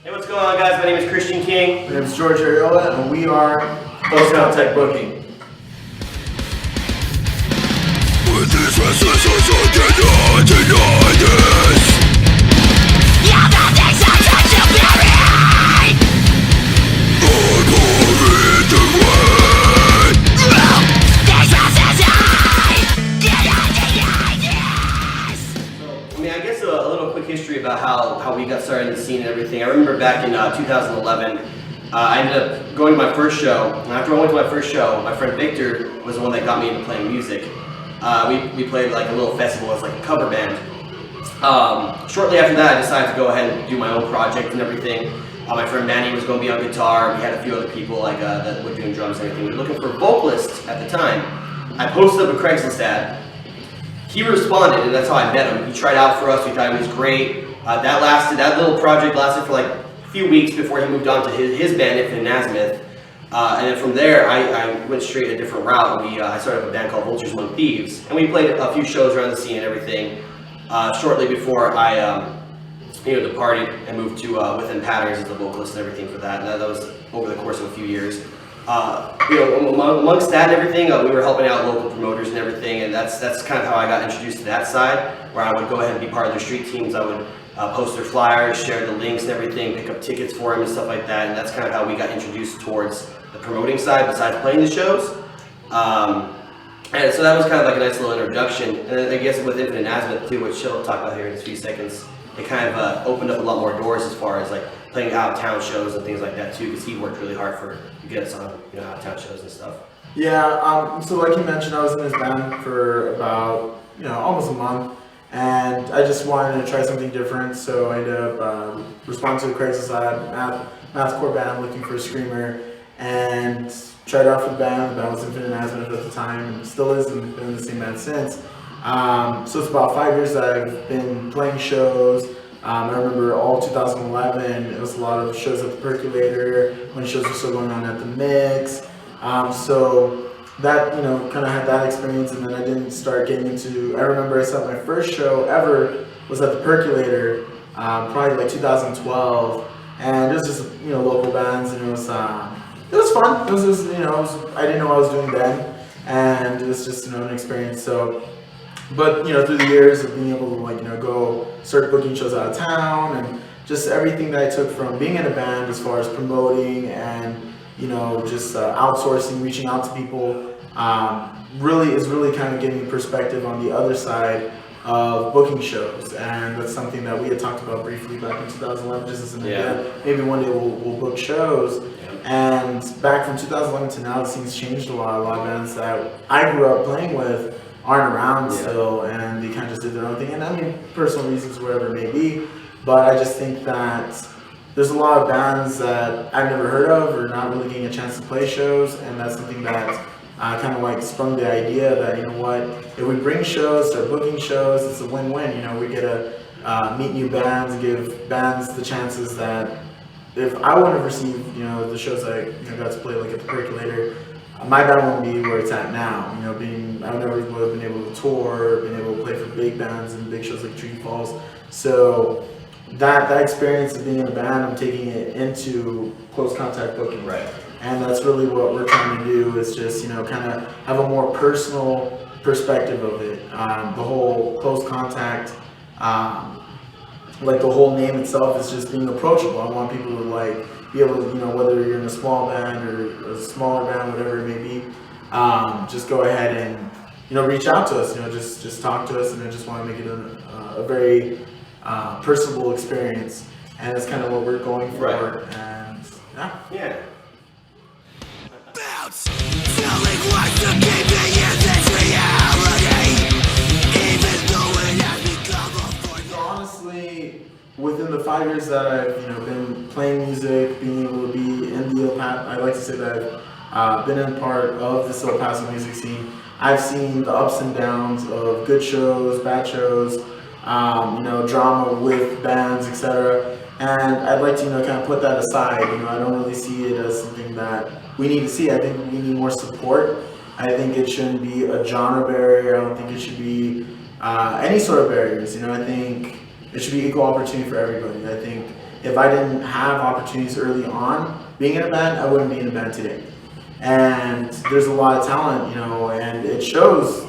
Hey, what's going on, guys? My name is Christian King. My name is George Arreola, and we are closecontactbooking. I guess a little quick history about how we got started in the scene and everything. I remember back in 2011, I ended up going to my first show, and after I went to my first show, my friend Victor was the one that got me into playing music. We played like a little festival as like a cover band. Shortly after that, I decided to go ahead and do my own project and everything. My friend Manny was going to be on guitar. We had a few other people like that were doing drums and everything. We were looking for vocalists at the time. I posted up a Craigslist ad. He responded, and that's how I met him. He tried out for us. We thought he was great. That little project lasted for like a few weeks before he moved on to his band, Infinite In Azimuth. And then from there, I went straight a different route. I started a band called Vultures Among Thieves, and we played a few shows around the scene and everything. Shortly before I departed and moved to Within Patterns as the vocalist and everything for that. And that was over the course of a few years. Amongst that and everything, we were helping out local promoters and everything, and that's kind of how I got introduced to that side, where I would go ahead and be part of their street teams. I would post their flyers, share the links and everything, pick up tickets for them and stuff like that, and that's kind of how we got introduced towards the promoting side besides playing the shows. And so that was kind of like a nice little introduction, and I guess with Infinite In Azimuth too, which she'll talk about here in a few seconds, it kind of opened up a lot more doors as far as like playing out-of-town shows and things like that too, because he worked really hard to get us on out-of-town shows and stuff. Yeah, so like you mentioned, I was in his band for about almost a month, and I just wanted to try something different, so I ended up responding to the Craigslist ad, mathcore band looking for a screamer, and tried out for the band. The band was Infinite In Azimuth at the time, and still is, and been in the same band since. So it's about 5 years that I've been playing shows. I remember all 2011, it was a lot of shows at the Percolator, when shows were still going on at the Mix. So that, kind of had that experience, and then I didn't start getting into, I remember I saw my first show ever was at the Percolator, probably like 2012, and it was just, local bands, and it was fun. It was I didn't know what I was doing then, and it was just, an experience. So, but through the years of being able to go start booking shows out of town, and just everything that I took from being in a band as far as promoting and just outsourcing, reaching out to people, really kind of giving perspective on the other side of booking shows. And that's something that we had talked about briefly back in 2011, just as an idea. Maybe one day we'll book shows. And back from 2011 to now, the scene's changed a lot. A lot of bands that I grew up playing with aren't around still, and they kind of just did their own thing. And I mean, personal reasons, whatever it may be. But I just think that there's a lot of bands that I've never heard of or not really getting a chance to play shows, and that's something that kind of sprung the idea that, if we bring shows, start booking shows, it's a win-win. We get to meet new bands, give bands the chances that if I wouldn't have received, the shows I got to play like at the Percolator, my band wouldn't be where it's at now. I never would have been able to tour, been able to play for big bands and big shows like Tree Falls. So that experience of being in a band, I'm taking it into close contact booking. Right. And that's really what we're trying to do, is just, kind of have a more personal perspective of it. The whole close contact, the whole name itself is just being approachable. I want people to be able to, whether you're in a small band or a smaller band, whatever it may be, just go ahead and, reach out to us, just talk to us, and I just want to make it a very personable experience, and that's kind of what we're going for. Right. And yeah. Bounce, feeling like the game is this reality, even though it has become a so honestly, within the 5 years that I've been playing music, being able to be in the I like to say that I've been in part of this El Paso music scene. I've seen the ups and downs of good shows, bad shows, drama with bands, etc. And I'd like to, kind of put that aside. I don't really see it as something that we need to see. I think we need more support. I think it shouldn't be a genre barrier. I don't think it should be any sort of barriers. I think it should be equal opportunity for everybody. I think if I didn't have opportunities early on being in a band, I wouldn't be in a band today. And there's a lot of talent, and it shows.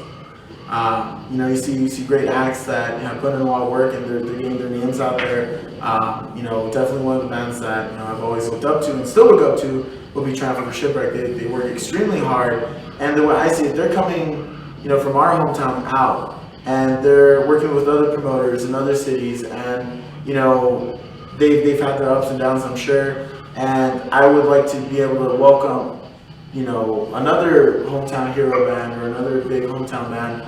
You see great acts that put in a lot of work and they're getting their names out there. Definitely one of the bands that I've always looked up to and still look up to will be Trample for Shipwreck. They work extremely hard, and the way I see it, they're coming from our hometown out, and they're working with other promoters in other cities, and they've had their ups and downs, I'm sure. And I would like to be able to welcome another hometown hero band or another big hometown band,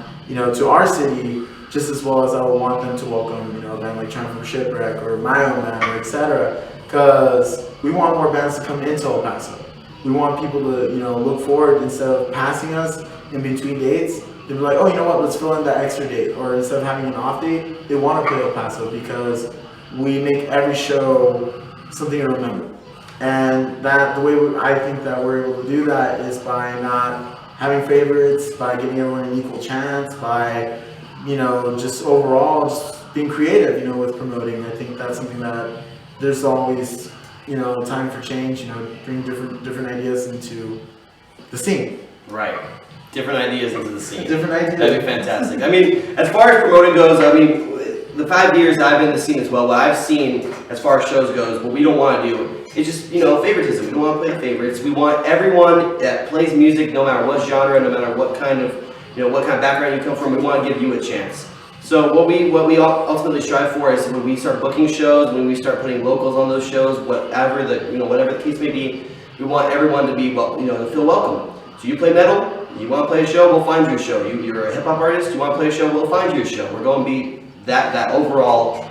to our city, just as well as I would want them to welcome, a band like Trample for Shipwreck or my own band, or etc. Because we want more bands to come into El Paso. We want people to, look forward instead of passing us in between dates. They'd be like, oh, you know what, let's fill in that extra date. Or instead of having an off date, they want to play El Paso because we make every show something to remember. And the way I think that we're able to do that is by not having favorites, by giving everyone an equal chance, by, just overall just being creative, with promoting. I think that's something that there's always, time for change, bring different ideas into the scene. Right. Different ideas into the scene. Different ideas. That'd be fantastic. I mean, as far as promoting goes, the 5 years I've been in the scene as well, what I've seen as far as shows goes, what we don't want to do is just, favoritism. We don't want to play the favorites. We want everyone that plays music, no matter what genre, no matter what kind of, what kind of background you come from, we want to give you a chance. So what we ultimately strive for is when we start booking shows, when we start putting locals on those shows, whatever the case may be, we want everyone to be, to feel welcome. So you play metal, you want to play a show, we'll find you a show. You're a hip hop artist, you want to play a show, we'll find you a show. We're going to be that overall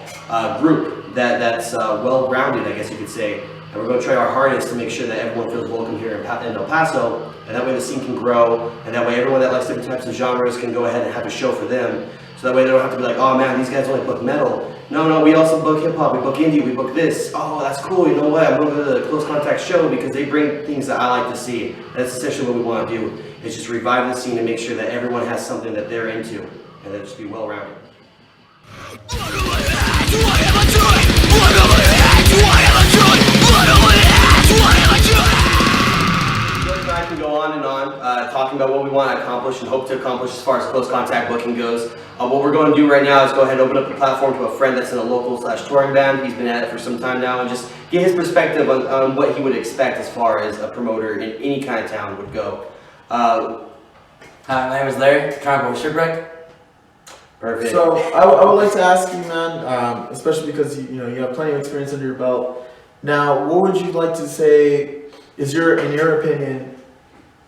group that's well-rounded, I guess you could say. And we're going to try our hardest to make sure that everyone feels welcome here in El Paso, and that way the scene can grow, and that way everyone that likes different types of genres can go ahead and have a show for them. So that way they don't have to be like, oh man, these guys only book metal. No, we also book hip-hop, we book indie, we book this. Oh, that's cool, you know what, I'm going to go to the Close Contact show because they bring things that I like to see. And that's essentially what we want to do, is just revive the scene and make sure that everyone has something that they're into, and that just be well-rounded. George and I can go on and on talking about what we want to accomplish and hope to accomplish as far as close contact booking goes. What we're going to do right now is go ahead and open up the platform to a friend that's in a local/touring band. He's been at it for some time now, and just get his perspective on what he would expect as far as a promoter in any kind of town would go. Hi, my name is Larry, Trample for Shipwreck. Perfect. So I would like to ask you, man, especially because you have plenty of experience under your belt. Now, what would you like to say is in your opinion,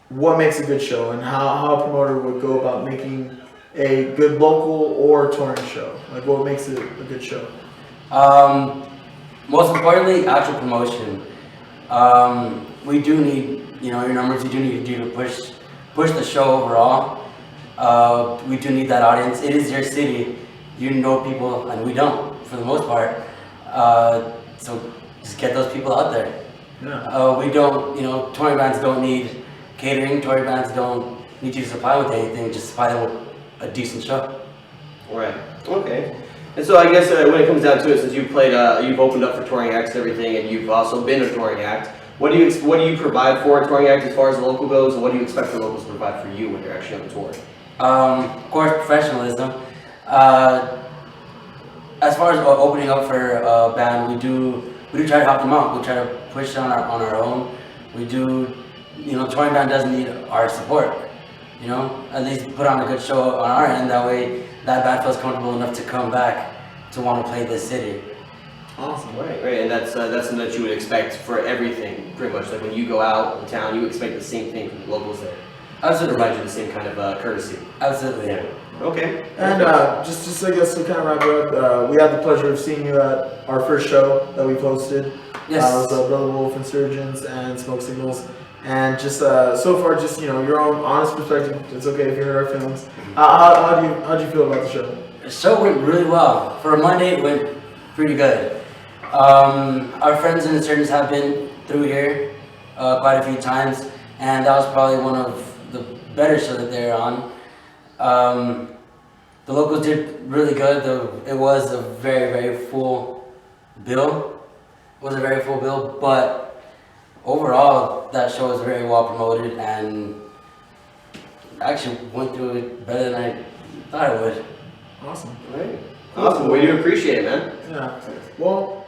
what makes a good show, and how a promoter would go about making a good local or touring show? Like, what makes it a good show? Most importantly, actual promotion. We do need, your numbers. You do need you to push the show overall. We do need that audience. It is your city. You know people, and we don't, for the most part. So just get those people out there. Yeah. We don't, touring bands don't need catering. Touring bands don't need you to supply with anything. Just supply them with a decent show. Right. Okay. And so I guess when it comes down to it, since you've played, you've opened up for touring acts and everything, and you've also been a touring act. What do you provide for a touring act as far as the local goes, and what do you expect the locals to provide for you when you're actually on tour? Of course, professionalism. As far as opening up for a band, we do try to help them out. We try to push on our own. We do, touring band doesn't need our support. At least put on a good show on our end. That way, that band feels comfortable enough to come back to want to play this city. Awesome, right, and that's something that you would expect for everything, pretty much. Like when you go out in town, you expect the same thing from the locals there. Absolutely. Provide you the same kind of courtesy. Absolutely. Yeah. Okay. And just I guess to kind of wrap it up, we had the pleasure of seeing you at our first show that we posted. Yes. It was Brother Wolf, Insurgents, and Smoke Signals. And just so far, just your own honest perspective. It's okay if you heard our feelings. How do you feel about the show? The show went really well. For a Monday, it went pretty good. Our friends and Insurgents have been through here quite a few times, and that was probably one of the better shows that they're on. The locals did really good, though it was a very, very full bill. was a very full bill, but overall that show was very well promoted and actually went through it better than I thought it would. Awesome. Right. Awesome. We do appreciate it, man. Yeah. Well,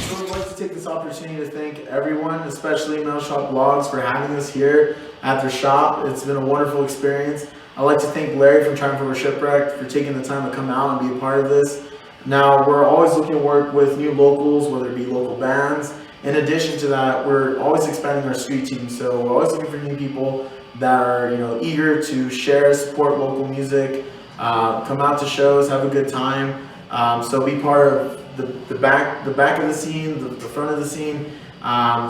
so I'd like to take this opportunity to thank everyone, especially Mail Shop Blogs, for having us here at their shop. It's been a wonderful experience. I'd like to thank Larry from Triumph Over Shipwrecked for taking the time to come out and be a part of this. Now, we're always looking to work with new locals, whether it be local bands. In addition to that, we're always expanding our street team, so we're always looking for new people that are, eager to share, support local music, come out to shows, have a good time. So be part of the back of the scene, the front of the scene.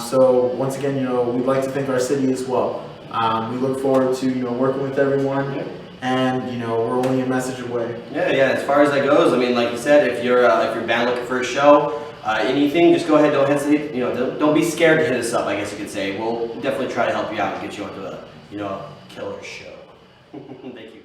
So once again, we'd like to thank our city as well. We look forward to working with everyone, and we're only a message away. Yeah. As far as that goes, I mean, like you said, if you're band looking for a show, anything, just go ahead. Don't hesitate. Don't be scared to hit us up. I guess you could say. We'll definitely try to help you out and get you onto a killer show. Thank you.